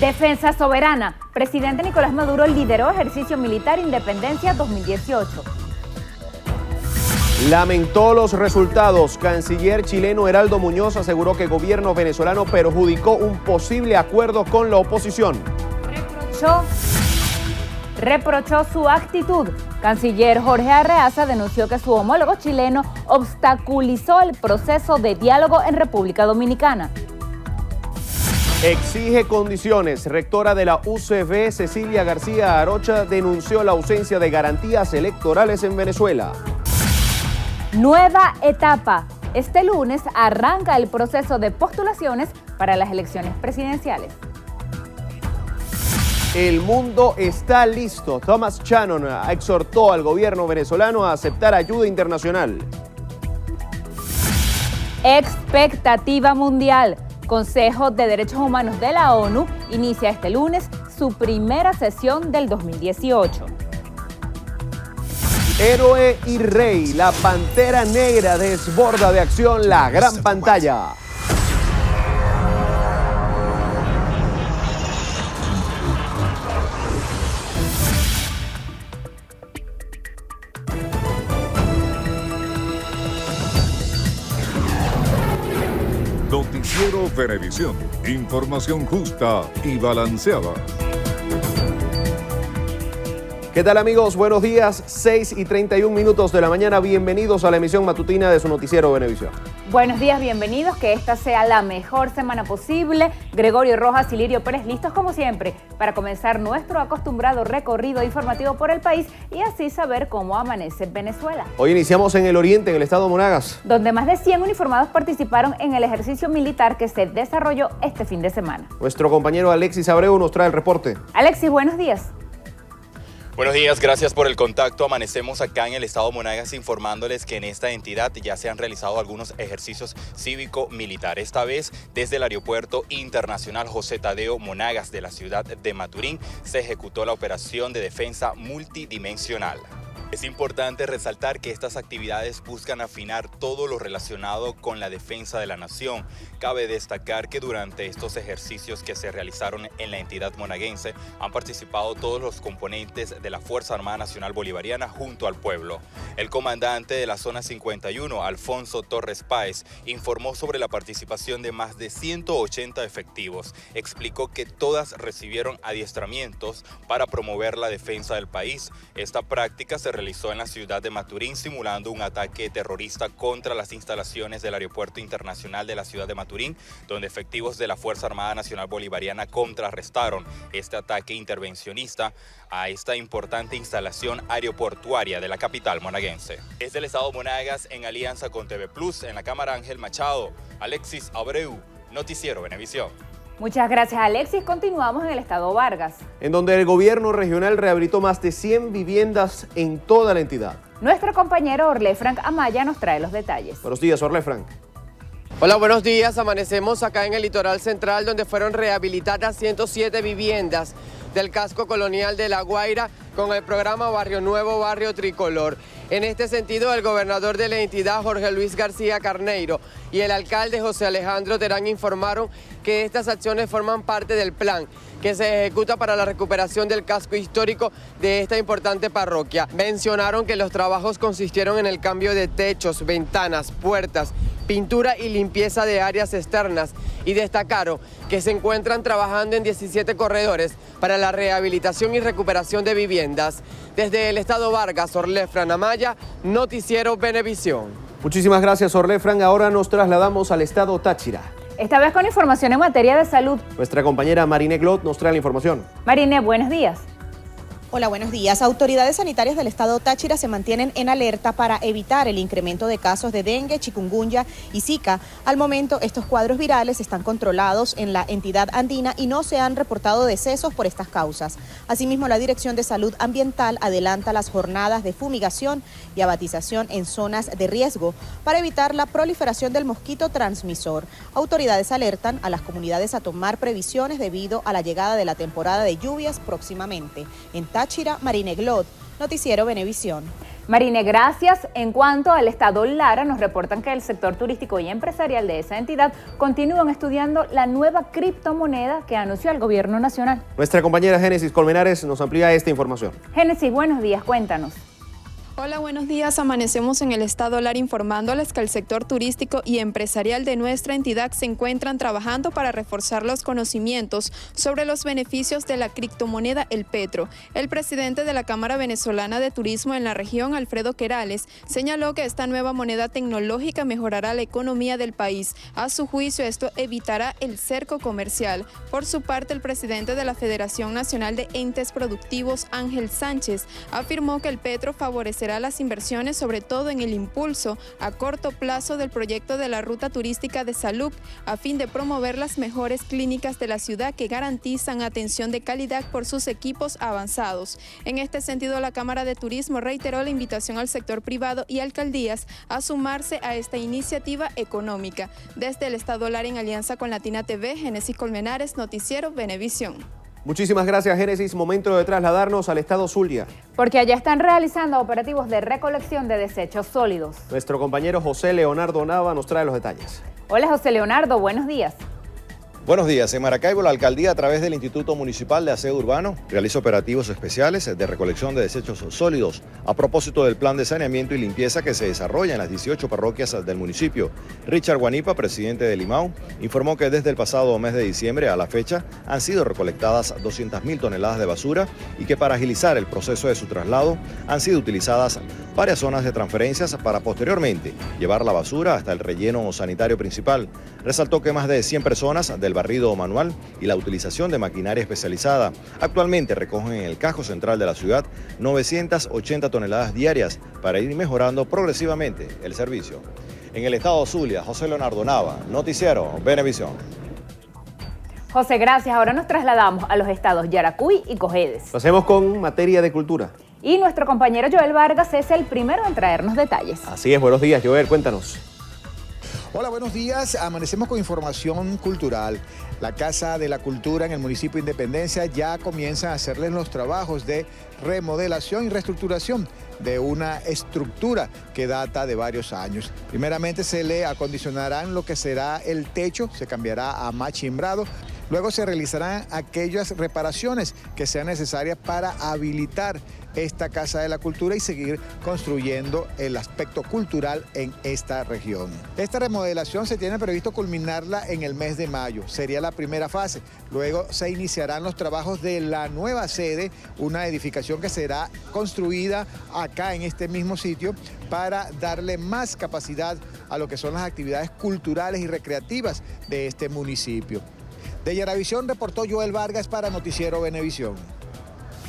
Defensa soberana. Presidente Nicolás Maduro lideró ejercicio militar Independencia 2018. Lamentó los resultados. Canciller chileno Heraldo Muñoz aseguró que el gobierno venezolano perjudicó un posible acuerdo con la oposición. Reprochó su actitud. Canciller Jorge Arreaza denunció que su homólogo chileno obstaculizó el proceso de diálogo en República Dominicana. Exige condiciones. Rectora de la UCB, Cecilia García Arocha, denunció la ausencia de garantías electorales en Venezuela. Nueva etapa. Este lunes arranca el proceso de postulaciones para las elecciones presidenciales. El mundo está listo. Thomas Shannon exhortó al gobierno venezolano a aceptar ayuda internacional. Expectativa mundial. Consejo de Derechos Humanos de la ONU inicia este lunes su primera sesión del 2018. Héroe y rey, la Pantera Negra desborda de acción la gran pantalla. Noticiero Venevisión. Información justa y balanceada. ¿Qué tal, amigos? Buenos días, 6:31 de la mañana. Bienvenidos a la emisión matutina de su noticiero Venevisión. Buenos días, bienvenidos. Que esta sea la mejor semana posible. Gregorio Rojas y Lirio Pérez listos como siempre para comenzar nuestro acostumbrado recorrido informativo por el país y así saber cómo amanece Venezuela. Hoy iniciamos en el oriente, en el estado de Monagas, donde más de 100 uniformados participaron en el ejercicio militar que se desarrolló este fin de semana. Nuestro compañero Alexis Abreu nos trae el reporte. Alexis, buenos días. Buenos días, gracias por el contacto. Amanecemos acá en el estado de Monagas informándoles que en esta entidad ya se han realizado algunos ejercicios cívico-militares. Esta vez desde el Aeropuerto Internacional José Tadeo Monagas de la ciudad de Maturín se ejecutó la operación de defensa multidimensional. Es importante resaltar que estas actividades buscan afinar todo lo relacionado con la defensa de la nación. Cabe destacar que durante estos ejercicios que se realizaron en la entidad monaguense han participado todos los componentes de la Fuerza Armada Nacional Bolivariana junto al pueblo. El comandante de la Zona 51, Alfonso Torres Páez, informó sobre la participación de más de 180 efectivos. Explicó que todas recibieron adiestramientos para promover la defensa del país. Esta práctica se realizó en la ciudad de Maturín simulando un ataque terrorista contra las instalaciones del Aeropuerto Internacional de la ciudad de Maturín, donde efectivos de la Fuerza Armada Nacional Bolivariana contrarrestaron este ataque intervencionista a esta importante instalación aeroportuaria de la capital monaguense. Desde el estado de Monagas, en alianza con TV Plus, en la cámara Ángel Machado, Alexis Abreu, Noticiero Venevisión. Muchas gracias, Alexis. Continuamos en el estado Vargas, en donde el gobierno regional rehabilitó más de 100 viviendas en toda la entidad. Nuestro compañero Orle Frank Amaya nos trae los detalles. Buenos días, Orle Frank. Hola, buenos días. Amanecemos acá en el litoral central, donde fueron rehabilitadas 107 viviendas del casco colonial de La Guaira con el programa Barrio Nuevo, Barrio Tricolor. En este sentido, el gobernador de la entidad, Jorge Luis García Carneiro, y el alcalde José Alejandro Terán informaron que estas acciones forman parte del plan que se ejecuta para la recuperación del casco histórico de esta importante parroquia. Mencionaron que los trabajos consistieron en el cambio de techos, ventanas, puertas, pintura y limpieza de áreas externas y destacaron que se encuentran trabajando en 17 corredores para la rehabilitación y recuperación de viviendas. Desde el estado Vargas, Orlefran Amaya, Noticiero Venevisión. Muchísimas gracias, Orlefran. Ahora nos trasladamos al estado Táchira. Esta vez con información en materia de salud. Nuestra compañera Marine Glot nos trae la información. Marine, buenos días. Hola, buenos días. Autoridades sanitarias del estado Táchira se mantienen en alerta para evitar el incremento de casos de dengue, chikungunya y zika. Al momento, estos cuadros virales están controlados en la entidad andina y no se han reportado decesos por estas causas. Asimismo, la Dirección de Salud Ambiental adelanta las jornadas de fumigación y abatización en zonas de riesgo para evitar la proliferación del mosquito transmisor. Autoridades alertan a las comunidades a tomar previsiones debido a la llegada de la temporada de lluvias próximamente. En Táchira, Marine Glot, Noticiero Venevisión. Marine, gracias. En cuanto al estado Lara, nos reportan que el sector turístico y empresarial de esa entidad continúan estudiando la nueva criptomoneda que anunció el gobierno nacional. Nuestra compañera Génesis Colmenares nos amplía esta información. Génesis, buenos días, cuéntanos. Hola, buenos días. Amanecemos en el estado Lara informándoles que el sector turístico y empresarial de nuestra entidad se encuentran trabajando para reforzar los conocimientos sobre los beneficios de la criptomoneda El Petro. El presidente de la Cámara Venezolana de Turismo en la región, Alfredo Querales, señaló que esta nueva moneda tecnológica mejorará la economía del país. A su juicio, esto evitará el cerco comercial. Por su parte, el presidente de la Federación Nacional de Entes Productivos, Ángel Sánchez, afirmó que el Petro favorecerá las inversiones, sobre todo en el impulso a corto plazo del proyecto de la Ruta Turística de Salud, a fin de promover las mejores clínicas de la ciudad que garantizan atención de calidad por sus equipos avanzados. En este sentido, la Cámara de Turismo reiteró la invitación al sector privado y alcaldías a sumarse a esta iniciativa económica. Desde el estado Lara, en alianza con Latina TV, Génesis Colmenares, Noticiero Venevisión. Muchísimas gracias, Génesis. Momento de trasladarnos al estado Zulia. Porque allá están realizando operativos de recolección de desechos sólidos. Nuestro compañero José Leonardo Nava nos trae los detalles. Hola, José Leonardo, buenos días. Buenos días. En Maracaibo, la alcaldía, a través del Instituto Municipal de Aseo Urbano, realiza operativos especiales de recolección de desechos sólidos a propósito del plan de saneamiento y limpieza que se desarrolla en las 18 parroquias del municipio. Richard Guanipa, presidente del IMAU, informó que desde el pasado mes de diciembre a la fecha han sido recolectadas 200.000 toneladas de basura y que para agilizar el proceso de su traslado han sido utilizadas varias zonas de transferencias para posteriormente llevar la basura hasta el relleno sanitario principal. Resaltó que más de 100 personas del barrido manual y la utilización de maquinaria especializada actualmente recogen en el cajo central de la ciudad 980 toneladas diarias para ir mejorando progresivamente el servicio. En el estado Zulia, José Leonardo Nava, Noticiero Venevisión. José, gracias. Ahora nos trasladamos a los estados Yaracuy y Cojedes. Lo hacemos con materia de cultura. Y nuestro compañero Joel Vargas es el primero en traernos detalles. Así es, buenos días, Joel, cuéntanos. Hola, buenos días. Amanecemos con información cultural. La Casa de la Cultura en el municipio de Independencia ya comienza a hacerles los trabajos de remodelación y reestructuración de una estructura que data de varios años. Primeramente se le acondicionarán lo que será el techo, se cambiará a machimbrado. Luego se realizarán aquellas reparaciones que sean necesarias para habilitar esta Casa de la Cultura y seguir construyendo el aspecto cultural en esta región. Esta remodelación se tiene previsto culminarla en el mes de mayo. Sería la primera fase. Luego se iniciarán los trabajos de la nueva sede, una edificación que será construida acá en este mismo sitio para darle más capacidad a lo que son las actividades culturales y recreativas de este municipio. De Yaravisión reportó Joel Vargas para Noticiero Venevisión.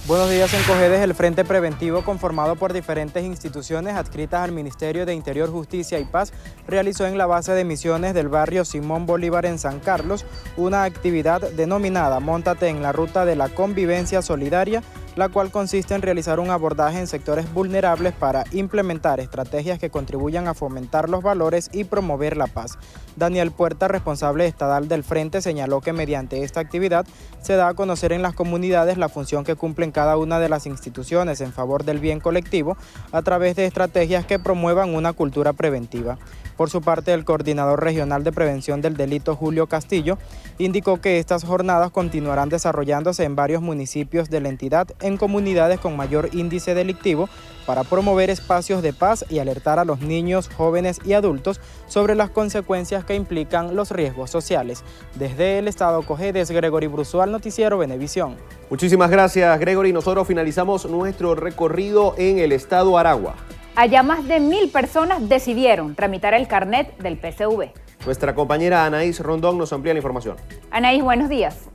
Buenos días. En Cojedes, el Frente Preventivo, conformado por diferentes instituciones adscritas al Ministerio de Interior, Justicia y Paz, realizó en la base de misiones del barrio Simón Bolívar en San Carlos una actividad denominada Móntate en la Ruta de la Convivencia Solidaria, la cual consiste en realizar un abordaje en sectores vulnerables para implementar estrategias que contribuyan a fomentar los valores y promover la paz. Daniel Puerta, responsable estatal del Frente, señaló que mediante esta actividad se da a conocer en las comunidades la función que cumplen cada una de las instituciones en favor del bien colectivo a través de estrategias que promuevan una cultura preventiva. Por su parte, el coordinador regional de prevención del delito, Julio Castillo, indicó que estas jornadas continuarán desarrollándose en varios municipios de la entidad en comunidades con mayor índice delictivo para promover espacios de paz y alertar a los niños, jóvenes y adultos sobre las consecuencias que implican los riesgos sociales. Desde el estado Cojedes, Gregory Brusual, Noticiero Venevisión. Muchísimas gracias, Gregory. Nosotros finalizamos nuestro recorrido en el estado Aragua. Allá más de 1.000 personas decidieron tramitar el carnet del PSV. Nuestra compañera Anaís Rondón nos amplía la información. Anaís, buenos días.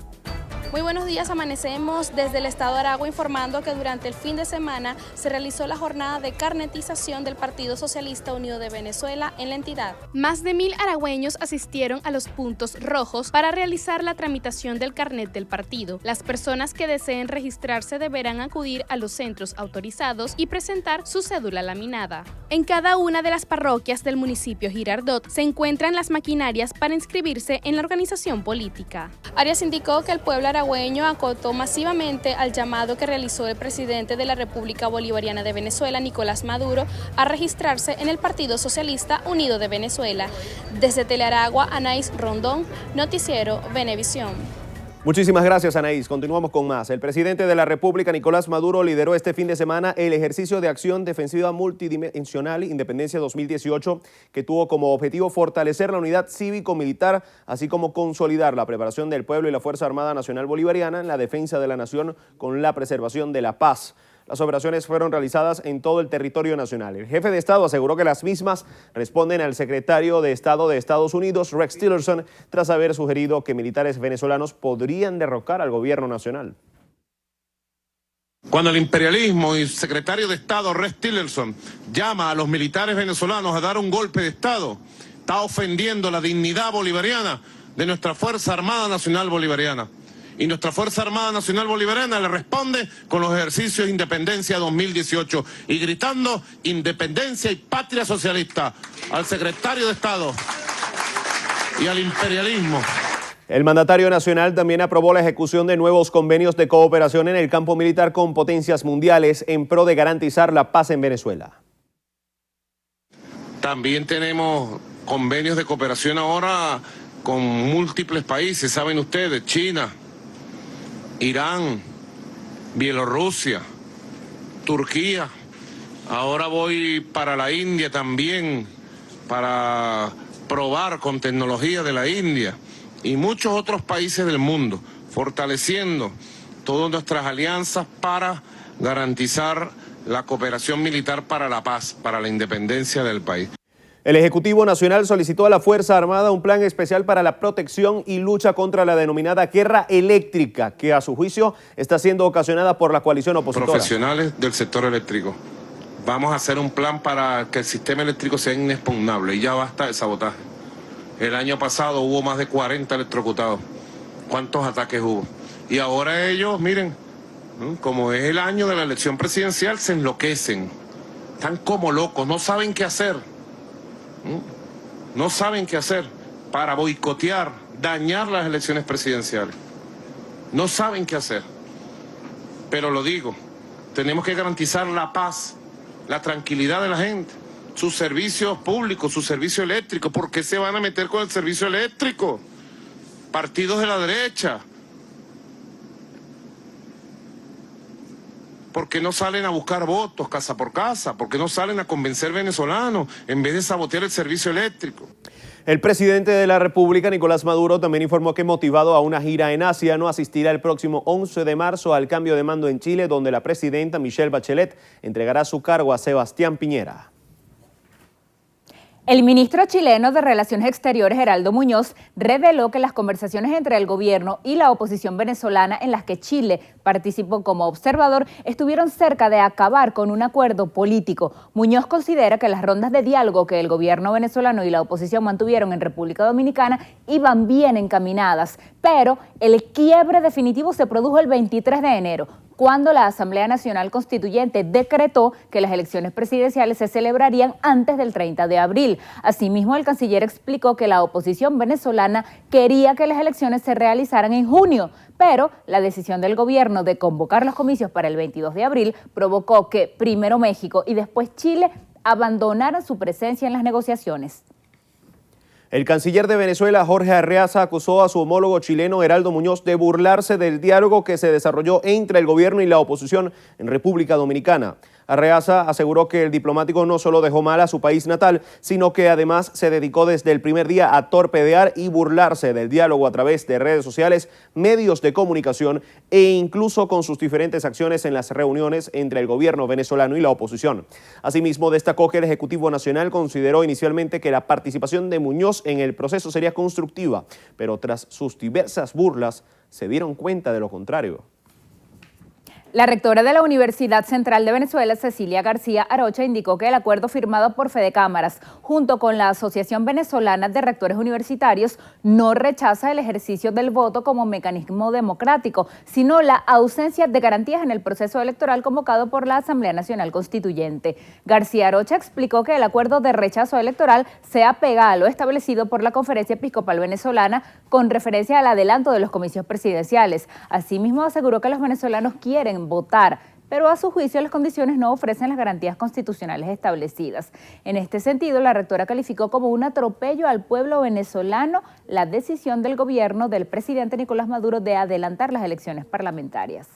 Muy buenos días, amanecemos desde el estado de Aragua informando que durante el fin de semana se realizó la jornada de carnetización del Partido Socialista Unido de Venezuela en la entidad. Más de 1.000 aragüeños asistieron a los puntos rojos para realizar la tramitación del carnet del partido. Las personas que deseen registrarse deberán acudir a los centros autorizados y presentar su cédula laminada. En cada una de las parroquias del municipio Girardot se encuentran las maquinarias para inscribirse en la organización política. Arias indicó que el pueblo aragüeño halagüeño acotó masivamente al llamado que realizó el presidente de la República Bolivariana de Venezuela, Nicolás Maduro, a registrarse en el Partido Socialista Unido de Venezuela. Desde Telearagua, Anaís Rondón, Noticiero Venevisión. Muchísimas gracias, Anaís. Continuamos con más. El presidente de la República, Nicolás Maduro, lideró este fin de semana el ejercicio de acción defensiva multidimensional Independencia 2018, que tuvo como objetivo fortalecer la unidad cívico-militar, así como consolidar la preparación del pueblo y la Fuerza Armada Nacional Bolivariana en la defensa de la nación con la preservación de la paz. Las operaciones fueron realizadas en todo el territorio nacional. El jefe de Estado aseguró que las mismas responden al secretario de Estado de Estados Unidos, Rex Tillerson, tras haber sugerido que militares venezolanos podrían derrocar al gobierno nacional. Cuando el imperialismo y el secretario de Estado, Rex Tillerson, llama a los militares venezolanos a dar un golpe de Estado, está ofendiendo la dignidad bolivariana de nuestra Fuerza Armada Nacional Bolivariana. Y nuestra Fuerza Armada Nacional Bolivariana le responde con los ejercicios de Independencia 2018 y gritando independencia y patria socialista al secretario de Estado y al imperialismo. El mandatario nacional también aprobó la ejecución de nuevos convenios de cooperación en el campo militar con potencias mundiales en pro de garantizar la paz en Venezuela. También tenemos convenios de cooperación ahora con múltiples países, saben ustedes, China, Irán, Bielorrusia, Turquía. Ahora voy para la India también, para probar con tecnología de la India y muchos otros países del mundo, fortaleciendo todas nuestras alianzas para garantizar la cooperación militar para la paz, para la independencia del país. El Ejecutivo Nacional solicitó a la Fuerza Armada un plan especial para la protección y lucha contra la denominada guerra eléctrica, que a su juicio está siendo ocasionada por la coalición opositora. Profesionales del sector eléctrico, vamos a hacer un plan para que el sistema eléctrico sea inexpugnable y ya basta de sabotaje. El año pasado hubo más de 40 electrocutados. ¿Cuántos ataques hubo? Y ahora ellos, miren, como es el año de la elección presidencial, se enloquecen. Están como locos, no saben qué hacer. No saben qué hacer para boicotear, dañar las elecciones presidenciales. No saben qué hacer. Pero lo digo, tenemos que garantizar la paz, la tranquilidad de la gente, sus servicios públicos, su servicio eléctrico. ¿Por qué se van a meter con el servicio eléctrico? Partidos de la derecha. ¿Por qué no salen a buscar votos casa por casa? ¿Por qué no salen a convencer venezolanos en vez de sabotear el servicio eléctrico? El presidente de la República, Nicolás Maduro, también informó que motivado a una gira en Asia no asistirá el próximo 11 de marzo al cambio de mando en Chile, donde la presidenta Michelle Bachelet entregará su cargo a Sebastián Piñera. El ministro chileno de Relaciones Exteriores, Heraldo Muñoz, reveló que las conversaciones entre el gobierno y la oposición venezolana en las que Chile participó como observador estuvieron cerca de acabar con un acuerdo político. Muñoz considera que las rondas de diálogo que el gobierno venezolano y la oposición mantuvieron en República Dominicana iban bien encaminadas, pero el quiebre definitivo se produjo el 23 de enero, cuando la Asamblea Nacional Constituyente decretó que las elecciones presidenciales se celebrarían antes del 30 de abril. Asimismo, el canciller explicó que la oposición venezolana quería que las elecciones se realizaran en junio, pero la decisión del gobierno de convocar los comicios para el 22 de abril provocó que primero México y después Chile abandonaran su presencia en las negociaciones. El canciller de Venezuela, Jorge Arreaza, acusó a su homólogo chileno, Heraldo Muñoz, de burlarse del diálogo que se desarrolló entre el gobierno y la oposición en República Dominicana. Arreaza aseguró que el diplomático no solo dejó mal a su país natal, sino que además se dedicó desde el primer día a torpedear y burlarse del diálogo a través de redes sociales, medios de comunicación e incluso con sus diferentes acciones en las reuniones entre el gobierno venezolano y la oposición. Asimismo, destacó que el Ejecutivo Nacional consideró inicialmente que la participación de Muñoz en el proceso sería constructiva, pero tras sus diversas burlas se dieron cuenta de lo contrario. La rectora de la Universidad Central de Venezuela, Cecilia García Arocha, indicó que el acuerdo firmado por Fede Cámaras, junto con la Asociación Venezolana de Rectores Universitarios, no rechaza el ejercicio del voto como mecanismo democrático, sino la ausencia de garantías en el proceso electoral convocado por la Asamblea Nacional Constituyente. García Arocha explicó que el acuerdo de rechazo electoral se apega a lo establecido por la Conferencia Episcopal Venezolana con referencia al adelanto de los comicios presidenciales. Asimismo, aseguró que los venezolanos quieren votar, pero a su juicio las condiciones no ofrecen las garantías constitucionales establecidas. En este sentido, la rectora calificó como un atropello al pueblo venezolano la decisión del gobierno del presidente Nicolás Maduro de adelantar las elecciones parlamentarias.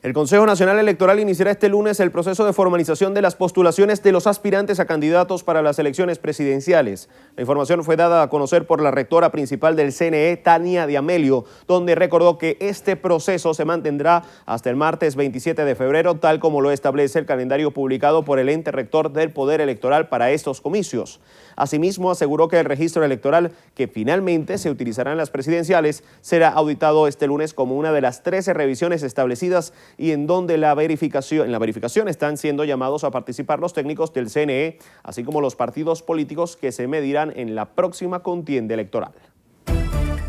El Consejo Nacional Electoral iniciará este lunes el proceso de formalización de las postulaciones de los aspirantes a candidatos para las elecciones presidenciales. La información fue dada a conocer por la rectora principal del CNE, Tania de Amelio, donde recordó que este proceso se mantendrá hasta el martes 27 de febrero, tal como lo establece el calendario publicado por el ente rector del Poder Electoral para estos comicios. Asimismo, aseguró que el registro electoral que finalmente se utilizará en las presidenciales será auditado este lunes como una de las 13 revisiones establecidas y en donde en la verificación están siendo llamados a participar los técnicos del CNE, así como los partidos políticos que se medirán en la próxima contienda electoral.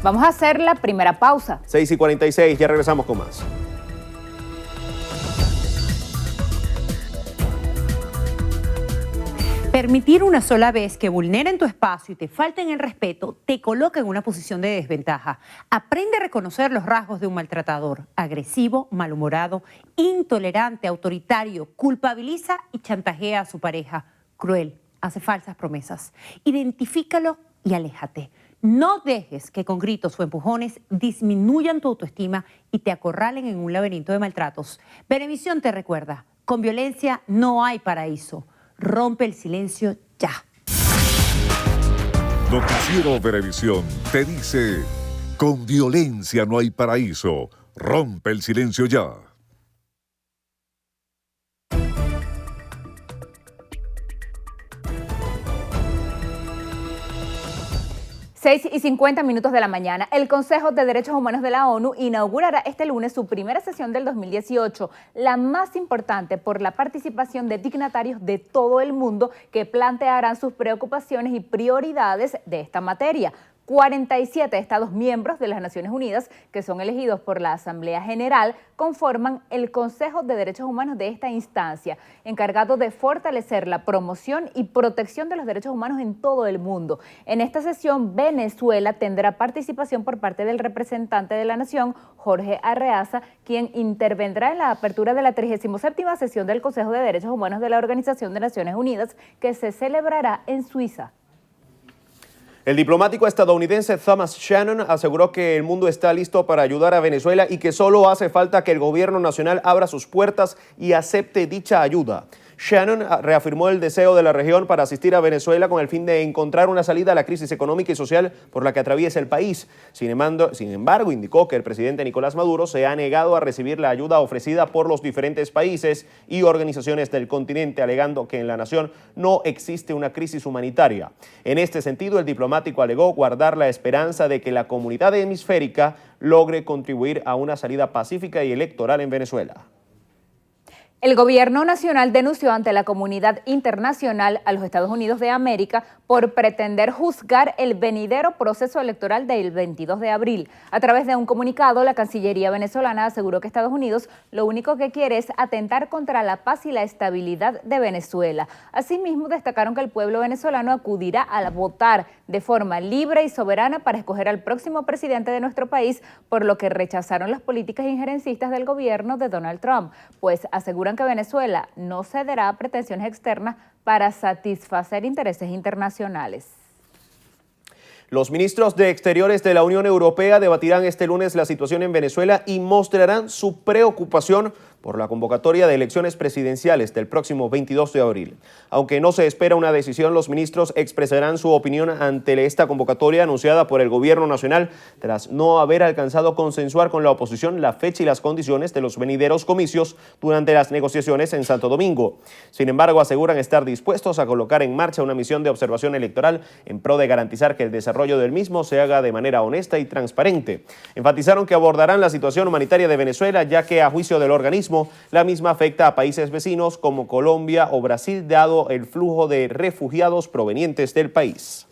Vamos a hacer la primera pausa. 6:46, ya regresamos con más. Permitir una sola vez que vulneren tu espacio y te falten el respeto te coloca en una posición de desventaja. Aprende a reconocer los rasgos de un maltratador: agresivo, malhumorado, intolerante, autoritario, culpabiliza y chantajea a su pareja, cruel, hace falsas promesas. Identifícalo y aléjate. No dejes que con gritos o empujones disminuyan tu autoestima y te acorralen en un laberinto de maltratos. Venevisión te recuerda: con violencia no hay paraíso. Rompe el silencio ya. Noticiero Venevisión te dice: con violencia no hay paraíso. Rompe el silencio ya. 6:50 de la mañana, el Consejo de Derechos Humanos de la ONU inaugurará este lunes su primera sesión del 2018, la más importante por la participación de dignatarios de todo el mundo que plantearán sus preocupaciones y prioridades de esta materia. 47 Estados miembros de las Naciones Unidas, que son elegidos por la Asamblea General, conforman el Consejo de Derechos Humanos de esta instancia, encargado de fortalecer la promoción y protección de los derechos humanos en todo el mundo. En esta sesión, Venezuela tendrá participación por parte del representante de la nación, Jorge Arreaza, quien intervendrá en la apertura de la 37ª sesión del Consejo de Derechos Humanos de la Organización de Naciones Unidas, que se celebrará en Suiza. El diplomático estadounidense Thomas Shannon aseguró que el mundo está listo para ayudar a Venezuela y que solo hace falta que el gobierno nacional abra sus puertas y acepte dicha ayuda. Shannon reafirmó el deseo de la región para asistir a Venezuela con el fin de encontrar una salida a la crisis económica y social por la que atraviesa el país. Sin embargo, indicó que el presidente Nicolás Maduro se ha negado a recibir la ayuda ofrecida por los diferentes países y organizaciones del continente, alegando que en la nación no existe una crisis humanitaria. En este sentido, el diplomático alegó guardar la esperanza de que la comunidad hemisférica logre contribuir a una salida pacífica y electoral en Venezuela. El gobierno nacional denunció ante la comunidad internacional a los Estados Unidos de América por pretender juzgar el venidero proceso electoral del 22 de abril. A través de un comunicado, la Cancillería venezolana aseguró que Estados Unidos lo único que quiere es atentar contra la paz y la estabilidad de Venezuela. Asimismo, destacaron que el pueblo venezolano acudirá a votar de forma libre y soberana para escoger al próximo presidente de nuestro país, por lo que rechazaron las políticas injerencistas del gobierno de Donald Trump, pues aseguran que Venezuela no cederá a pretensiones externas para satisfacer intereses internacionales. Los ministros de Exteriores de la Unión Europea debatirán este lunes la situación en Venezuela y mostrarán su preocupación por la convocatoria de elecciones presidenciales del próximo 22 de abril. Aunque no se espera una decisión, los ministros expresarán su opinión ante esta convocatoria anunciada por el Gobierno Nacional tras no haber alcanzado consensuar con la oposición la fecha y las condiciones de los venideros comicios durante las negociaciones en Santo Domingo. Sin embargo, aseguran estar dispuestos a colocar en marcha una misión de observación electoral en pro de garantizar que el desarrollo del mismo se haga de manera honesta y transparente. Enfatizaron que abordarán la situación humanitaria de Venezuela, ya que a juicio del organismo, la misma afecta a países vecinos como Colombia o Brasil, dado el flujo de refugiados provenientes del país.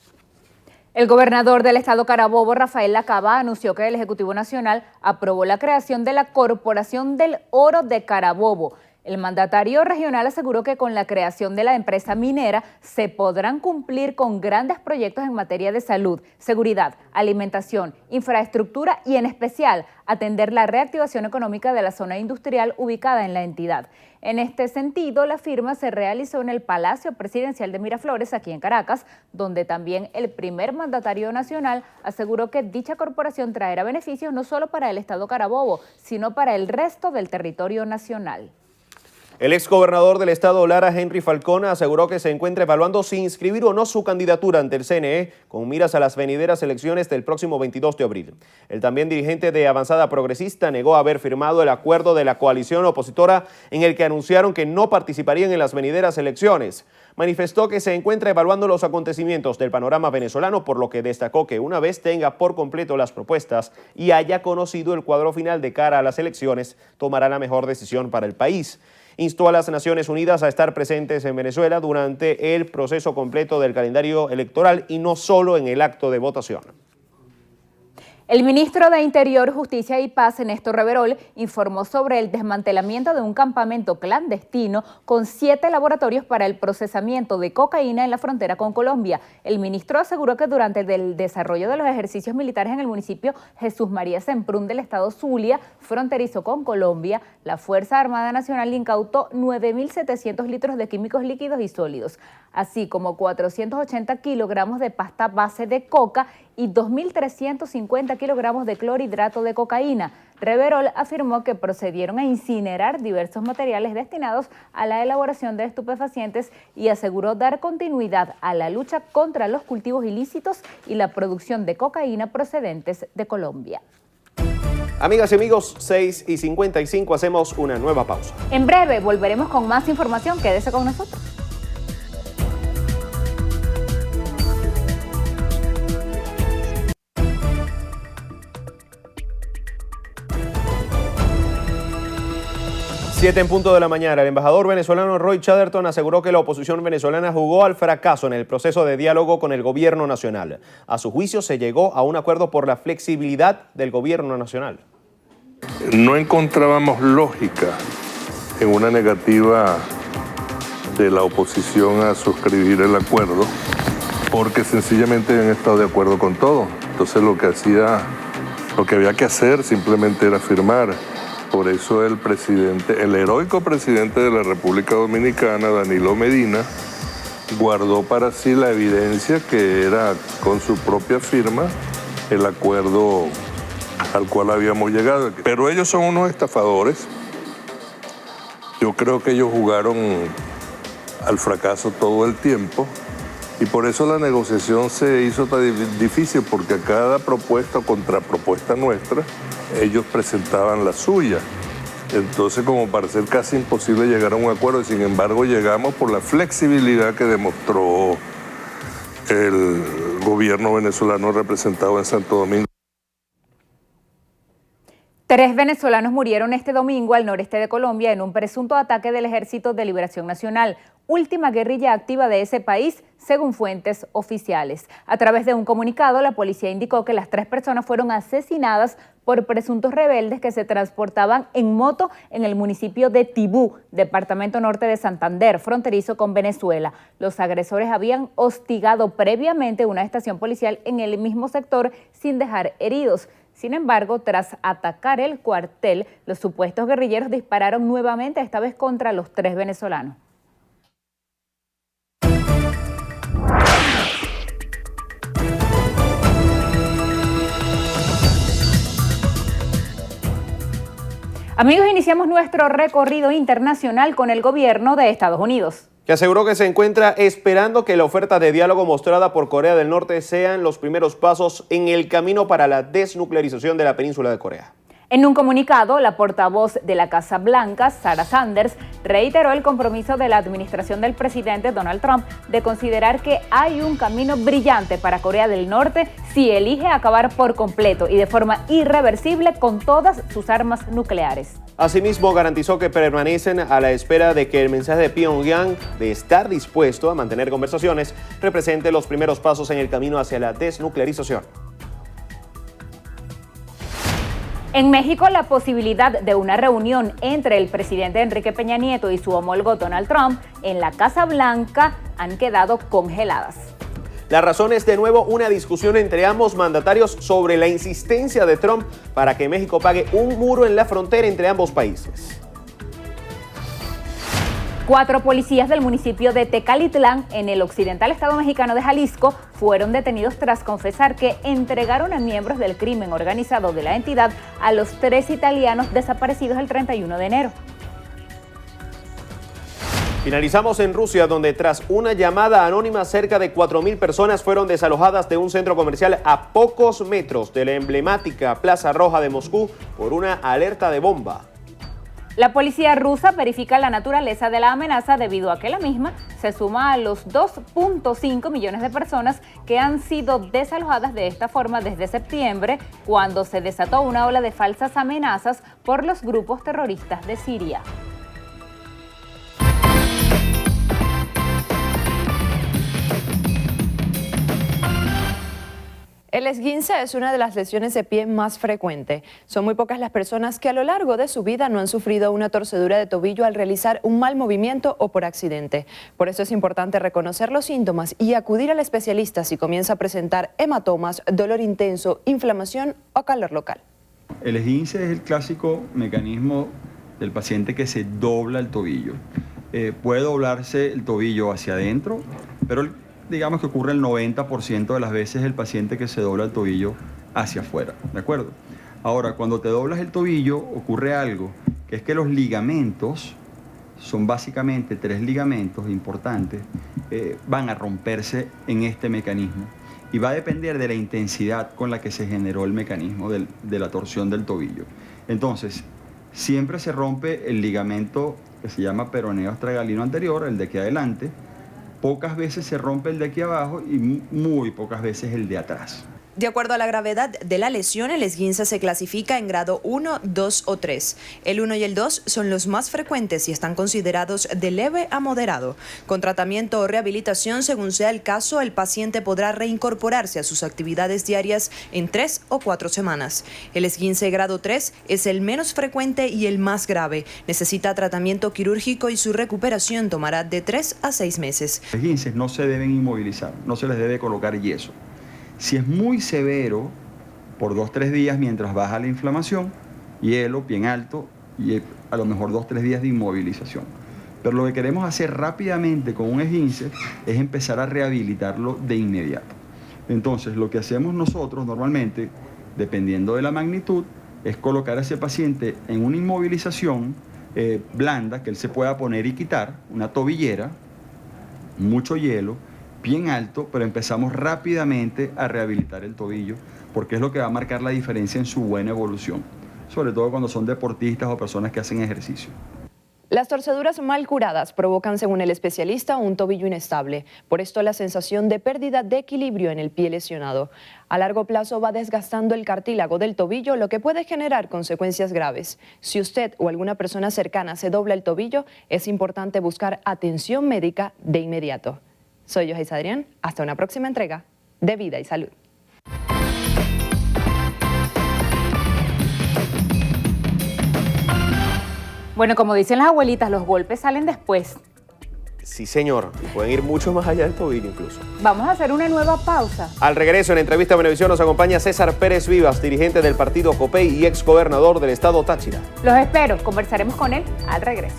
El gobernador del estado Carabobo, Rafael Lacaba, anunció que el Ejecutivo Nacional aprobó la creación de la Corporación del Oro de Carabobo. El mandatario regional aseguró que con la creación de la empresa minera se podrán cumplir con grandes proyectos en materia de salud, seguridad, alimentación, infraestructura y en especial atender la reactivación económica de la zona industrial ubicada en la entidad. En este sentido, la firma se realizó en el Palacio Presidencial de Miraflores, aquí en Caracas, donde también el primer mandatario nacional aseguró que dicha corporación traerá beneficios no solo para el estado Carabobo, sino para el resto del territorio nacional. El exgobernador del estado Lara, Henry Falcón, aseguró que se encuentra evaluando si inscribir o no su candidatura ante el CNE con miras a las venideras elecciones del próximo 22 de abril. El también dirigente de Avanzada Progresista negó haber firmado el acuerdo de la coalición opositora en el que anunciaron que no participarían en las venideras elecciones. Manifestó que se encuentra evaluando los acontecimientos del panorama venezolano, por lo que destacó que una vez tenga por completo las propuestas y haya conocido el cuadro final de cara a las elecciones, tomará la mejor decisión para el país. Instó a las Naciones Unidas a estar presentes en Venezuela durante el proceso completo del calendario electoral y no solo en el acto de votación. El ministro de Interior, Justicia y Paz, Néstor Reverol, informó sobre el desmantelamiento de un campamento clandestino con 7 laboratorios para el procesamiento de cocaína en la frontera con Colombia. El ministro aseguró que durante el desarrollo de los ejercicios militares en el municipio Jesús María Semprún del estado Zulia, fronterizo con Colombia, la Fuerza Armada Nacional incautó 9.700 litros de químicos líquidos y sólidos, así como 480 kilogramos de pasta base de coca y 2.350 kilogramos de clorhidrato de cocaína. Reverol afirmó que procedieron a incinerar diversos materiales destinados a la elaboración de estupefacientes y aseguró dar continuidad a la lucha contra los cultivos ilícitos y la producción de cocaína procedentes de Colombia. Amigas y amigos, 6:55, hacemos una nueva pausa. En breve volveremos con más información, quédese con nosotros. Siete en punto de la mañana, el embajador venezolano Roy Chatterton aseguró que la oposición venezolana jugó al fracaso en el proceso de diálogo con el gobierno nacional. A su juicio, se llegó a un acuerdo por la flexibilidad del gobierno nacional. No encontrábamos lógica en una negativa de la oposición a suscribir el acuerdo, porque sencillamente habían estado de acuerdo con todo. Entonces lo que había que hacer simplemente era firmar. Por eso el heroico presidente de la República Dominicana, Danilo Medina, guardó para sí la evidencia que era con su propia firma el acuerdo al cual habíamos llegado. Pero ellos son unos estafadores. Yo creo que ellos jugaron al fracaso todo el tiempo y por eso la negociación se hizo tan difícil, porque a cada propuesta o contrapropuesta nuestra ellos presentaban la suya. Entonces, como para ser casi imposible llegar a un acuerdo, y sin embargo llegamos por la flexibilidad que demostró el gobierno venezolano representado en Santo Domingo. 3 venezolanos murieron este domingo al noreste de Colombia en un presunto ataque del Ejército de Liberación Nacional, última guerrilla activa de ese país, según fuentes oficiales. A través de un comunicado, la policía indicó que las 3 personas fueron asesinadas por presuntos rebeldes que se transportaban en moto en el municipio de Tibú, departamento norte de Santander, fronterizo con Venezuela. Los agresores habían hostigado previamente una estación policial en el mismo sector sin dejar heridos. Sin embargo, tras atacar el cuartel, los supuestos guerrilleros dispararon nuevamente, esta vez contra los 3 venezolanos. Amigos, iniciamos nuestro recorrido internacional con el gobierno de Estados Unidos, que aseguró que se encuentra esperando que la oferta de diálogo mostrada por Corea del Norte sean los primeros pasos en el camino para la desnuclearización de la península de Corea. En un comunicado, la portavoz de la Casa Blanca, Sarah Sanders, reiteró el compromiso de la administración del presidente Donald Trump de considerar que hay un camino brillante para Corea del Norte si elige acabar por completo y de forma irreversible con todas sus armas nucleares. Asimismo, garantizó que permanecen a la espera de que el mensaje de Pyongyang de estar dispuesto a mantener conversaciones represente los primeros pasos en el camino hacia la desnuclearización. En México, la posibilidad de una reunión entre el presidente Enrique Peña Nieto y su homólogo Donald Trump en la Casa Blanca han quedado congeladas. La razón es de nuevo una discusión entre ambos mandatarios sobre la insistencia de Trump para que México pague un muro en la frontera entre ambos países. 4 policías del municipio de Tecalitlán, en el occidental estado mexicano de Jalisco, fueron detenidos tras confesar que entregaron a miembros del crimen organizado de la entidad a los 3 italianos desaparecidos el 31 de enero. Finalizamos en Rusia, donde tras una llamada anónima, cerca de 4.000 personas fueron desalojadas de un centro comercial a pocos metros de la emblemática Plaza Roja de Moscú por una alerta de bomba. La policía rusa verifica la naturaleza de la amenaza debido a que la misma se suma a los 2.5 millones de personas que han sido desalojadas de esta forma desde septiembre, cuando se desató una ola de falsas amenazas por los grupos terroristas de Siria. El esguince es una de las lesiones de pie más frecuente. Son muy pocas las personas que a lo largo de su vida no han sufrido una torcedura de tobillo al realizar un mal movimiento o por accidente. Por eso es importante reconocer los síntomas y acudir al especialista si comienza a presentar hematomas, dolor intenso, inflamación o calor local. El esguince es el clásico mecanismo del paciente que se dobla el tobillo. Puede doblarse el tobillo hacia adentro, pero digamos que ocurre el 90% de las veces el paciente que se dobla el tobillo hacia afuera, ¿de acuerdo? Ahora, cuando te doblas el tobillo ocurre algo, que es que los ligamentos, son básicamente 3 ligamentos importantes, van a romperse en este mecanismo y va a depender de la intensidad con la que se generó el mecanismo de la torsión del tobillo. Entonces, siempre se rompe el ligamento que se llama peroneo astragalino anterior, el de aquí adelante. Pocas veces se rompe el de aquí abajo y muy pocas veces el de atrás. De acuerdo a la gravedad de la lesión, el esguince se clasifica en grado 1, 2 o 3. El 1 y el 2 son los más frecuentes y están considerados de leve a moderado. Con tratamiento o rehabilitación, según sea el caso, el paciente podrá reincorporarse a sus actividades diarias en 3 o 4 semanas. El esguince grado 3 es el menos frecuente y el más grave. Necesita tratamiento quirúrgico y su recuperación tomará de 3 a 6 meses. Los esguinces no se deben inmovilizar, no se les debe colocar yeso. Si es muy severo, por 2-3 días mientras baja la inflamación, hielo bien alto y a lo mejor 2-3 días de inmovilización. Pero lo que queremos hacer rápidamente con un esguince es empezar a rehabilitarlo de inmediato. Entonces, lo que hacemos nosotros normalmente, dependiendo de la magnitud, es colocar a ese paciente en una inmovilización blanda que él se pueda poner y quitar, una tobillera, mucho hielo, bien alto, pero empezamos rápidamente a rehabilitar el tobillo, porque es lo que va a marcar la diferencia en su buena evolución, sobre todo cuando son deportistas o personas que hacen ejercicio. Las torceduras mal curadas provocan, según el especialista, un tobillo inestable. Por esto, la sensación de pérdida de equilibrio en el pie lesionado. A largo plazo va desgastando el cartílago del tobillo, lo que puede generar consecuencias graves. Si usted o alguna persona cercana se dobla el tobillo, es importante buscar atención médica de inmediato. Soy Joyce Adrián, hasta una próxima entrega de Vida y Salud. Bueno, como dicen las abuelitas, los golpes salen después. Sí, señor, y pueden ir mucho más allá del tobillo incluso. Vamos a hacer una nueva pausa. Al regreso, en entrevista a Venevisión, nos acompaña César Pérez Vivas, dirigente del partido COPEI y ex gobernador del estado Táchira. Los espero, conversaremos con él al regreso.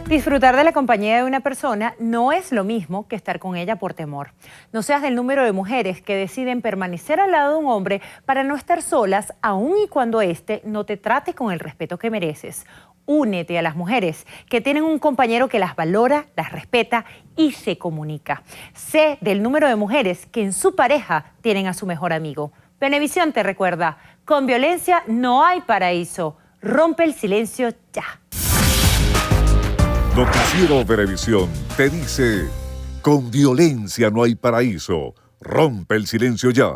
Disfrutar de la compañía de una persona no es lo mismo que estar con ella por temor. No seas del número de mujeres que deciden permanecer al lado de un hombre para no estar solas, aun y cuando éste no te trate con el respeto que mereces. Únete a las mujeres que tienen un compañero que las valora, las respeta y se comunica. Sé del número de mujeres que en su pareja tienen a su mejor amigo. Venevisión te recuerda, con violencia no hay paraíso. Rompe el silencio ya. Noticiero Venevisión te dice, con violencia no hay paraíso. Rompe el silencio ya.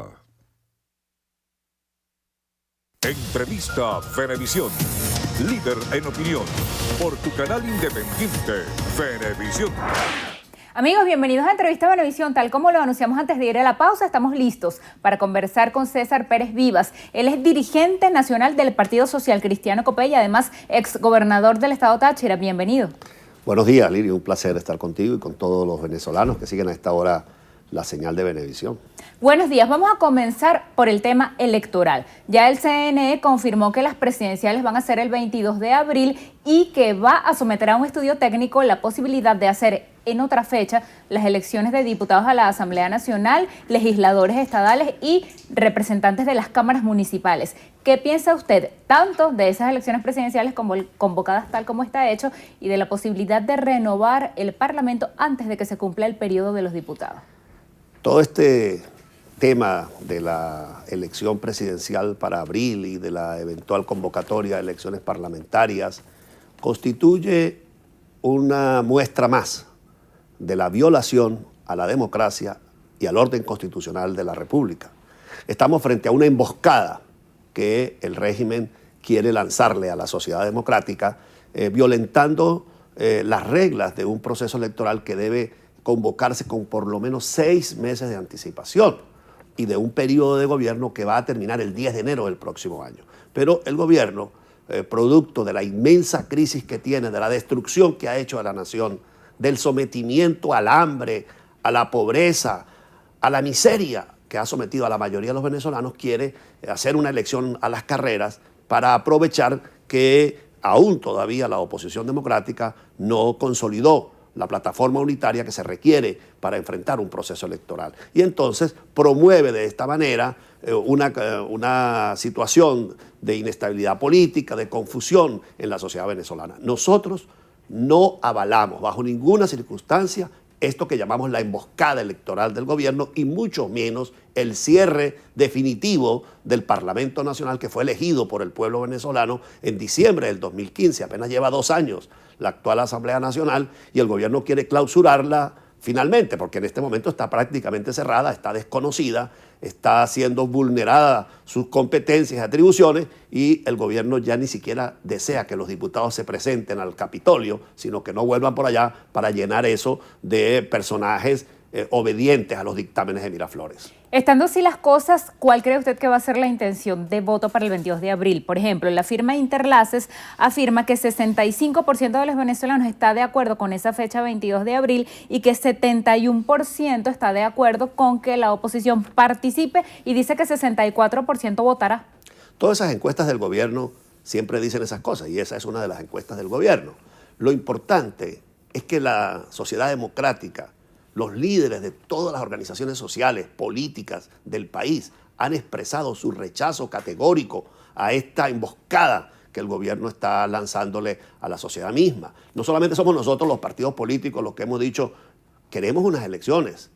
Entrevista Venevisión. Líder en opinión. Por tu canal independiente, Venevisión. Amigos, bienvenidos a Entrevista Venevisión. Tal como lo anunciamos antes de ir a la pausa, estamos listos para conversar con César Pérez Vivas. Él es dirigente nacional del Partido Social Cristiano Copey y además exgobernador del estado Táchira. Bienvenido. Buenos días, Lirio. Un placer estar contigo y con todos los venezolanos que siguen a esta hora la señal de Venevisión. Buenos días. Vamos a comenzar por el tema electoral. Ya el CNE confirmó que las presidenciales van a ser el 22 de abril y que va a someter a un estudio técnico la posibilidad de hacer en otra fecha las elecciones de diputados a la Asamblea Nacional, legisladores estadales y representantes de las cámaras municipales. ¿Qué piensa usted tanto de esas elecciones presidenciales convocadas tal como está hecho y de la posibilidad de renovar el Parlamento antes de que se cumpla el periodo de los diputados? Todo este tema de la elección presidencial para abril y de la eventual convocatoria de elecciones parlamentarias constituye una muestra más de la violación a la democracia y al orden constitucional de la República. Estamos frente a una emboscada que el régimen quiere lanzarle a la sociedad democrática, violentando las reglas de un proceso electoral que debe convocarse con por lo menos 6 meses de anticipación y de un periodo de gobierno que va a terminar el 10 de enero del próximo año. Pero el gobierno, producto de la inmensa crisis que tiene, de la destrucción que ha hecho a la nación, del sometimiento al hambre, a la pobreza, a la miseria que ha sometido a la mayoría de los venezolanos, quiere hacer una elección a las carreras para aprovechar que aún todavía la oposición democrática no consolidó la plataforma unitaria que se requiere para enfrentar un proceso electoral. Y entonces promueve de esta manera una situación de inestabilidad política, de confusión en la sociedad venezolana. Nosotros no avalamos bajo ninguna circunstancia esto que llamamos la emboscada electoral del gobierno y mucho menos el cierre definitivo del Parlamento Nacional que fue elegido por el pueblo venezolano en diciembre del 2015. Apenas lleva 2 años la actual Asamblea Nacional y el gobierno quiere clausurarla finalmente, porque en este momento está prácticamente cerrada, está desconocida, está siendo vulnerada sus competencias y atribuciones y el gobierno ya ni siquiera desea que los diputados se presenten al Capitolio, sino que no vuelvan por allá para llenar eso de personajes obedientes a los dictámenes de Miraflores. Estando así las cosas, ¿cuál cree usted que va a ser la intención de voto para el 22 de abril? Por ejemplo, la firma Interlaces afirma que 65% de los venezolanos está de acuerdo con esa fecha 22 de abril y que 71% está de acuerdo con que la oposición participe y dice que 64% votará. Todas esas encuestas del gobierno siempre dicen esas cosas y esa es una de las encuestas del gobierno. Lo importante es que la sociedad democrática, los líderes de todas las organizaciones sociales, políticas del país han expresado su rechazo categórico a esta emboscada que el gobierno está lanzándole a la sociedad misma. No solamente somos nosotros los partidos políticos los que hemos dicho queremos unas elecciones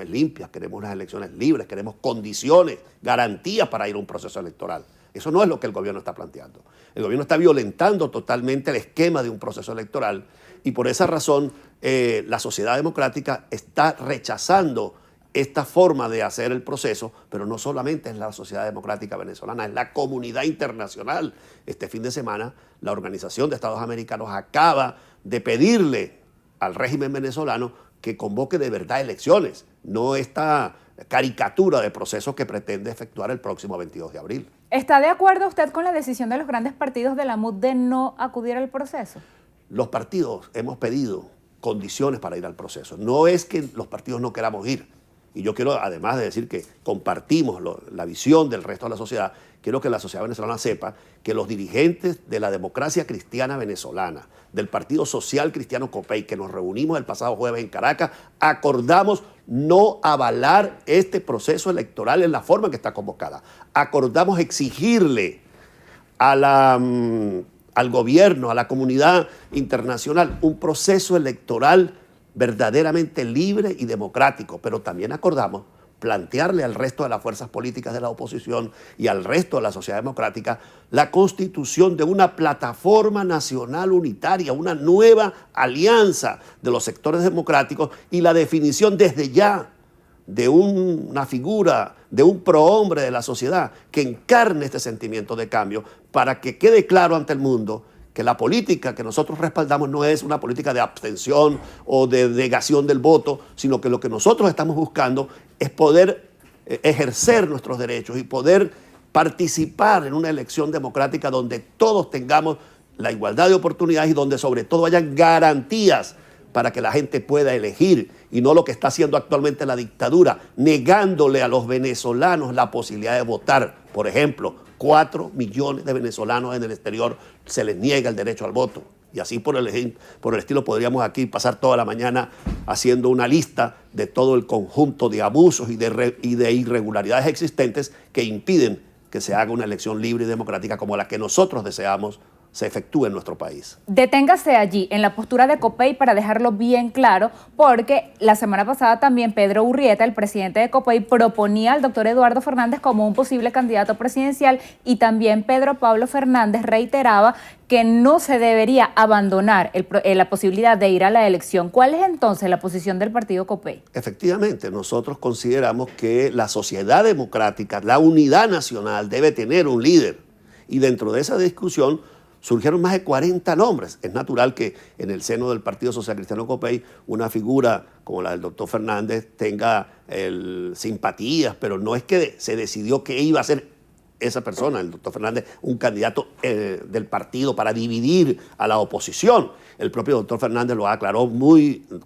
limpias, queremos unas elecciones libres, queremos condiciones, garantías para ir a un proceso electoral. Eso no es lo que el gobierno está planteando. El gobierno está violentando totalmente el esquema de un proceso electoral y por esa razón la sociedad democrática está rechazando esta forma de hacer el proceso, pero no solamente es la sociedad democrática venezolana, es la comunidad internacional. Este fin de semana la Organización de Estados Americanos acaba de pedirle al régimen venezolano que convoque de verdad elecciones, no esta caricatura de procesos que pretende efectuar el próximo 22 de abril. ¿Está de acuerdo usted con la decisión de los grandes partidos de la MUD de no acudir al proceso? Los partidos hemos pedido condiciones para ir al proceso. No es que los partidos no queramos ir Y yo quiero, además de decir que compartimos la visión del resto de la sociedad, quiero que la sociedad venezolana sepa que los dirigentes de la democracia cristiana venezolana, del Partido Social Cristiano Copey, que nos reunimos el pasado jueves en Caracas, acordamos no avalar este proceso electoral en la forma en que está convocada. Acordamos exigirle al gobierno, a la comunidad internacional, un proceso electoral verdaderamente libre y democrático, pero también acordamos plantearle al resto de las fuerzas políticas de la oposición y al resto de la sociedad democrática la constitución de una plataforma nacional unitaria, una nueva alianza de los sectores democráticos y la definición desde ya de una figura, de un prohombre de la sociedad que encarne este sentimiento de cambio para que quede claro ante el mundo que la política que nosotros respaldamos no es una política de abstención o de negación del voto, sino que lo que nosotros estamos buscando es poder ejercer nuestros derechos y poder participar en una elección democrática donde todos tengamos la igualdad de oportunidades y donde sobre todo hayan garantías para que la gente pueda elegir y no lo que está haciendo actualmente la dictadura, negándole a los venezolanos la posibilidad de votar. Por ejemplo, 4 millones de venezolanos en el exterior se les niega el derecho al voto. Y así por el estilo podríamos aquí pasar toda la mañana haciendo una lista de todo el conjunto de abusos y de irregularidades existentes que impiden que se haga una elección libre y democrática como la que nosotros deseamos se efectúe en nuestro país. Deténgase allí, en la postura de Copey, para dejarlo bien claro, porque la semana pasada también Pedro Urrieta, el presidente de Copey, proponía al doctor Eduardo Fernández como un posible candidato presidencial y también Pedro Pablo Fernández reiteraba que no se debería abandonar la posibilidad de ir a la elección. ¿Cuál es entonces la posición del partido Copey? Efectivamente, nosotros consideramos que la sociedad democrática, la unidad nacional debe tener un líder y dentro de esa discusión surgieron más de 40 nombres. Es natural que en el seno del Partido Social Cristiano Copey una figura como la del doctor Fernández tenga simpatías, pero no es que se decidió que iba a ser esa persona, el doctor Fernández, un candidato del partido para dividir a la oposición. El propio doctor Fernández lo aclaró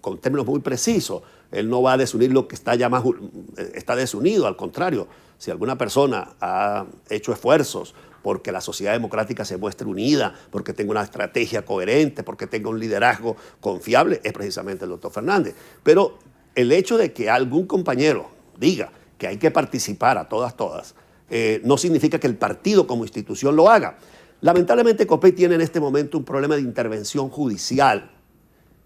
con términos muy precisos. Él no va a desunir lo que está desunido, al contrario. Si alguna persona ha hecho esfuerzos porque la sociedad democrática se muestre unida, porque tenga una estrategia coherente, porque tenga un liderazgo confiable, es precisamente el doctor Fernández. Pero el hecho de que algún compañero diga que hay que participar a todas, no significa que el partido como institución lo haga. Lamentablemente Copey tiene en este momento un problema de intervención judicial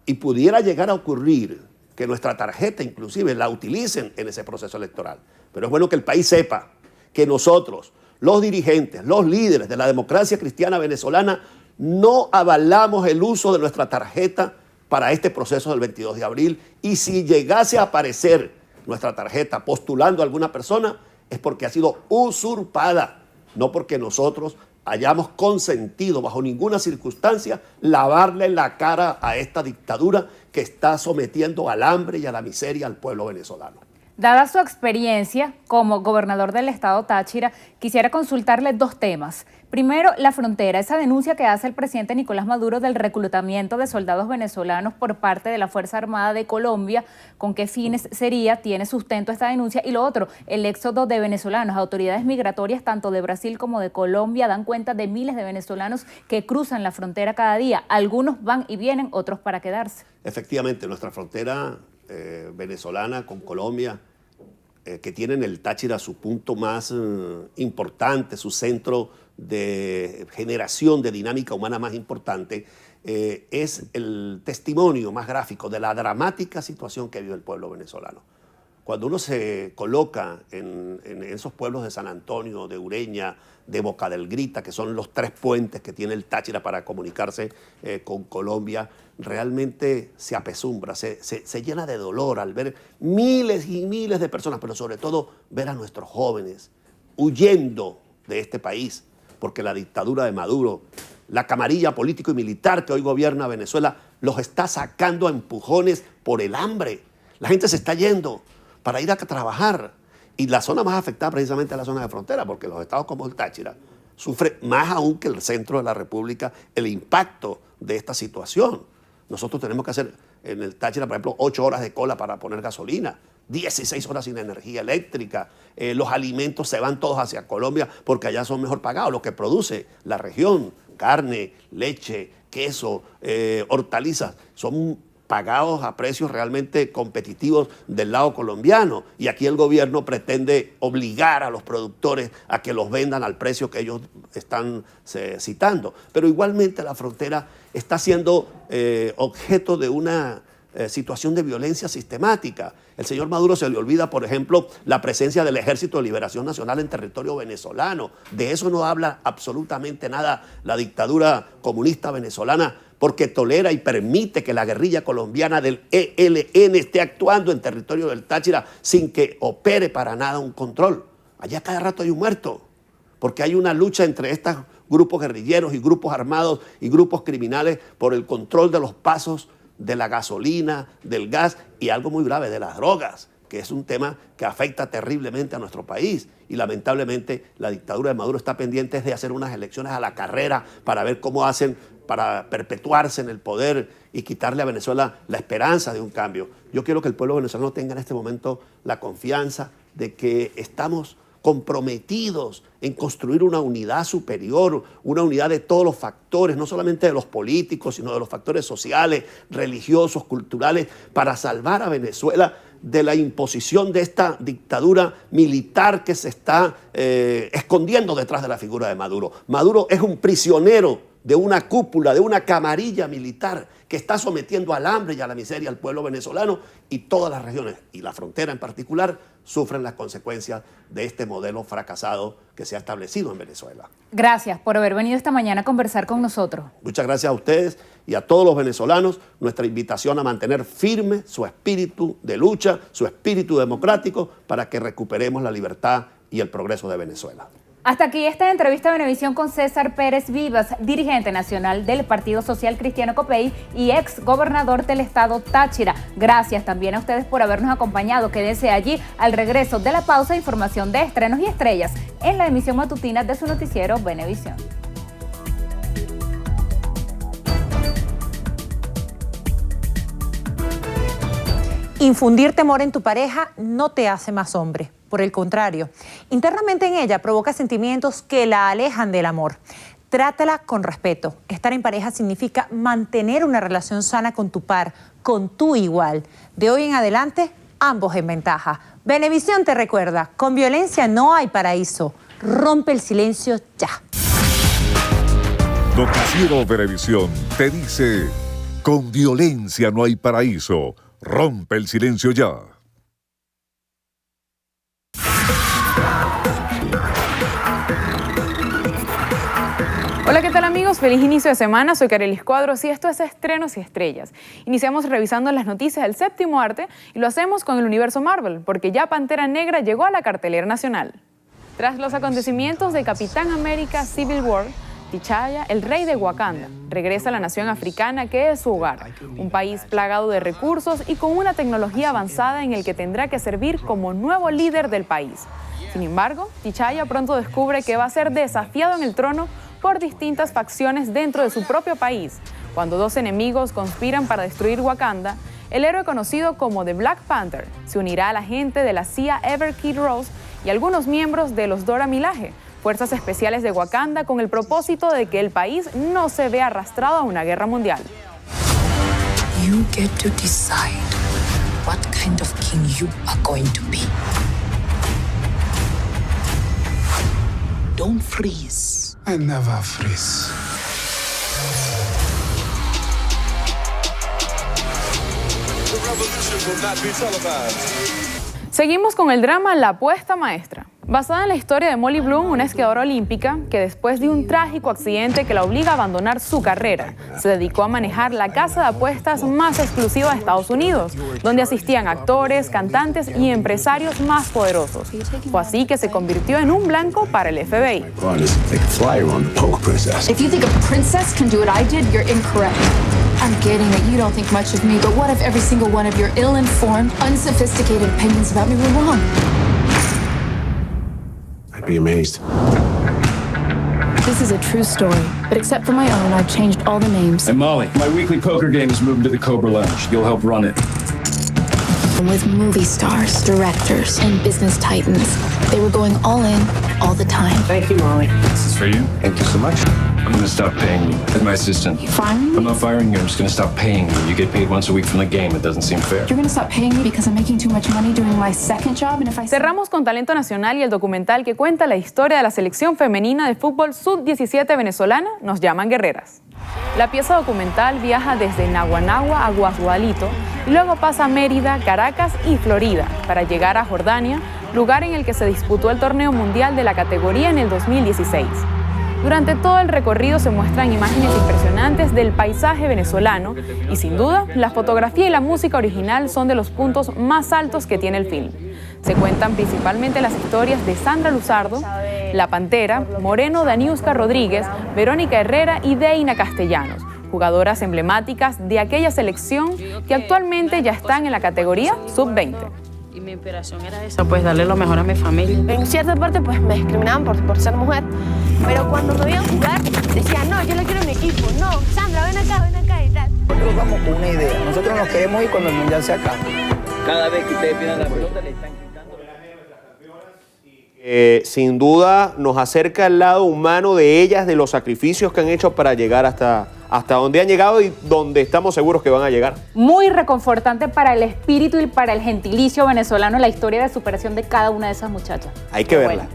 y pudiera llegar a ocurrir que nuestra tarjeta inclusive la utilicen en ese proceso electoral. Pero es bueno que el país sepa que nosotros, los dirigentes, los líderes de la democracia cristiana venezolana, no avalamos el uso de nuestra tarjeta para este proceso del 22 de abril. Y si llegase a aparecer nuestra tarjeta postulando a alguna persona, es porque ha sido usurpada, no porque nosotros hayamos consentido bajo ninguna circunstancia lavarle la cara a esta dictadura que está sometiendo al hambre y a la miseria al pueblo venezolano. Dada su experiencia como gobernador del estado Táchira, quisiera consultarle 2 temas. Primero, la frontera, esa denuncia que hace el presidente Nicolás Maduro del reclutamiento de soldados venezolanos por parte de la Fuerza Armada de Colombia. ¿Con qué fines sería? ¿Tiene sustento esta denuncia? Y lo otro, el éxodo de venezolanos. Autoridades migratorias tanto de Brasil como de Colombia dan cuenta de miles de venezolanos que cruzan la frontera cada día. Algunos van y vienen, otros para quedarse. Efectivamente, nuestra frontera venezolana con Colombia, que tiene en el Táchira su punto más importante, su centro de generación de dinámica humana más importante, es el testimonio más gráfico de la dramática situación que vive el pueblo venezolano. Cuando uno se coloca en esos pueblos de San Antonio, de Ureña, de Boca del Grita, que son los 3 puentes que tiene el Táchira para comunicarse con Colombia, realmente se apesumbra, se llena de dolor al ver miles y miles de personas, pero sobre todo ver a nuestros jóvenes huyendo de este país, porque la dictadura de Maduro, la camarilla político y militar que hoy gobierna Venezuela, los está sacando a empujones por el hambre. La gente se está yendo para ir a trabajar. Y la zona más afectada precisamente es la zona de frontera, porque los estados como el Táchira sufren más aún que el centro de la República el impacto de esta situación. Nosotros tenemos que hacer en el Táchira, por ejemplo, 8 horas de cola para poner gasolina. 16 horas sin energía eléctrica, los alimentos se van todos hacia Colombia porque allá son mejor pagados, lo que produce la región, carne, leche, queso, hortalizas, son pagados a precios realmente competitivos del lado colombiano, y aquí el gobierno pretende obligar a los productores a que los vendan al precio que ellos están citando. Pero igualmente la frontera está siendo objeto de una situación de violencia sistemática. El señor Maduro se le olvida, por ejemplo, la presencia del Ejército de Liberación Nacional en territorio venezolano. De eso no habla absolutamente nada la dictadura comunista venezolana, porque tolera y permite que la guerrilla colombiana del ELN esté actuando en territorio del Táchira sin que opere para nada un control. Allá cada rato hay un muerto, porque hay una lucha entre estos grupos guerrilleros y grupos armados y grupos criminales por el control de los pasos de la gasolina, del gas y algo muy grave, de las drogas, que es un tema que afecta terriblemente a nuestro país. Y lamentablemente la dictadura de Maduro está pendiente de hacer unas elecciones a la carrera para ver cómo hacen para perpetuarse en el poder y quitarle a Venezuela la esperanza de un cambio. Yo quiero que el pueblo venezolano tenga en este momento la confianza de que estamos comprometidos en construir una unidad superior, una unidad de todos los factores, no solamente de los políticos, sino de los factores sociales, religiosos, culturales, para salvar a Venezuela de la imposición de esta dictadura militar que se está escondiendo detrás de la figura de Maduro. Maduro es un prisionero de una cúpula, de una camarilla militar que está sometiendo al hambre y a la miseria al pueblo venezolano, y todas las regiones, y la frontera en particular, sufren las consecuencias de este modelo fracasado que se ha establecido en Venezuela. Gracias por haber venido esta mañana a conversar con nosotros. Muchas gracias a ustedes y a todos los venezolanos. Nuestra invitación a mantener firme su espíritu de lucha, su espíritu democrático, para que recuperemos la libertad y el progreso de Venezuela. Hasta aquí esta entrevista de Venevisión con César Pérez Vivas, dirigente nacional del Partido Social Cristiano Copey y ex gobernador del estado Táchira. Gracias también a ustedes por habernos acompañado. Quédense allí. Al regreso de la pausa, información de estrenos y estrellas en la emisión matutina de su noticiero Venevisión. Infundir temor en tu pareja no te hace más hombre. Por el contrario, internamente en ella provoca sentimientos que la alejan del amor. Trátala con respeto. Estar en pareja significa mantener una relación sana con tu par, con tu igual. De hoy en adelante, ambos en ventaja. Venevisión te recuerda, con violencia no hay paraíso. Rompe el silencio ya. Noticiero Venevisión te dice, con violencia no hay paraíso. Rompe el silencio ya. Hola, ¿qué tal amigos? Feliz inicio de semana, soy Carelis Cuadros y esto es Estrenos y Estrellas. Iniciamos revisando las noticias del séptimo arte y lo hacemos con el universo Marvel, porque ya Pantera Negra llegó a la cartelera nacional. Tras los acontecimientos de Capitán América Civil War, T'Challa, el rey de Wakanda, regresa a la nación africana que es su hogar, un país plagado de recursos y con una tecnología avanzada en el que tendrá que servir como nuevo líder del país. Sin embargo, T'Challa pronto descubre que va a ser desafiado en el trono por distintas facciones dentro de su propio país. Cuando dos enemigos conspiran para destruir Wakanda, el héroe conocido como The Black Panther se unirá a la gente de la CIA Ever Kid Rose y algunos miembros de los Dora Milaje, fuerzas especiales de Wakanda, con el propósito de que el país no se vea arrastrado a una guerra mundial. You get to decide what kind of king you are going to be. Don't freeze. I never freeze. The revolution will not be televised. Seguimos con el drama La apuesta maestra. Basada en la historia de Molly Bloom, una esquiadora olímpica que después de un trágico accidente que la obliga a abandonar su carrera, se dedicó a manejar la casa de apuestas más exclusiva de Estados Unidos, donde asistían actores, cantantes y empresarios más poderosos. Fue así que se convirtió en un blanco para el FBI. If you think a princess can do what I did, you're incorrect. I'm getting that you don't think much of me, but what if every single one of your ill-informed, unsophisticated opinions about me were wrong? I'd be amazed. This is a true story, but except for my own, I've changed all the names. And Molly, my weekly poker game is moving to the Cobra Lounge. You'll help run it. With movie stars, directors, and business titans. They were going all in, all the time. Thank you, Molly. This is for you. Thank you so much. I'm gonna stop paying you as my assistant. You firing me? I'm not firing you. I'm just gonna stop paying you. You get paid once a week from the game. It doesn't seem fair. You're gonna stop paying me because I'm making too much money doing my second job, and if I... Cerramos con Talento Nacional y el documental que cuenta la historia de la selección femenina de fútbol sub-17 venezolana, Nos llaman guerreras. La pieza documental viaja desde Naguanagua a Guasdualito y luego pasa a Mérida, Caracas y Florida para llegar a Jordania, lugar en el que se disputó el torneo mundial de la categoría en el 2016. Durante todo el recorrido se muestran imágenes impresionantes del paisaje venezolano y sin duda la fotografía y la música original son de los puntos más altos que tiene el film. Se cuentan principalmente las historias de Sandra Luzardo, La Pantera, Moreno Daniuska Rodríguez, Verónica Herrera y Deina Castellanos, jugadoras emblemáticas de aquella selección que actualmente ya están en la categoría sub-20. Y mi inspiración era esa, pues darle lo mejor a mi familia. En cierta parte pues me discriminaban por ser mujer, pero cuando me veían jugar decían, no, yo lo quiero en mi equipo, no, Sandra, ven acá y tal. Nosotros vamos con una idea, nosotros nos queremos ir cuando el mundial se acabe. Cada vez que ustedes pidan la pelota le están quitando. Sin duda nos acerca al lado humano de ellas, de los sacrificios que han hecho para llegar hasta donde han llegado y donde estamos seguros que van a llegar. Muy reconfortante para el espíritu y para el gentilicio venezolano la historia de superación de cada una de esas muchachas. Hay que verla.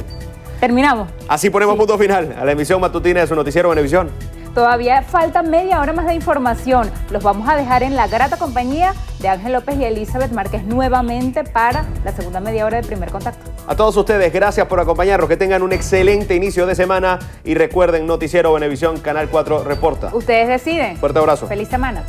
Terminamos. Así ponemos punto final a la emisión matutina de su noticiero Venevisión. Todavía falta media hora más de información. Los vamos a dejar en la grata compañía de Ángel López y Elizabeth Márquez nuevamente para la segunda media hora de Primer Contacto. A todos ustedes, gracias por acompañarnos. Que tengan un excelente inicio de semana y recuerden, Noticiero Venevisión, Canal 4 reporta. Ustedes deciden. Fuerte abrazo. Feliz semana.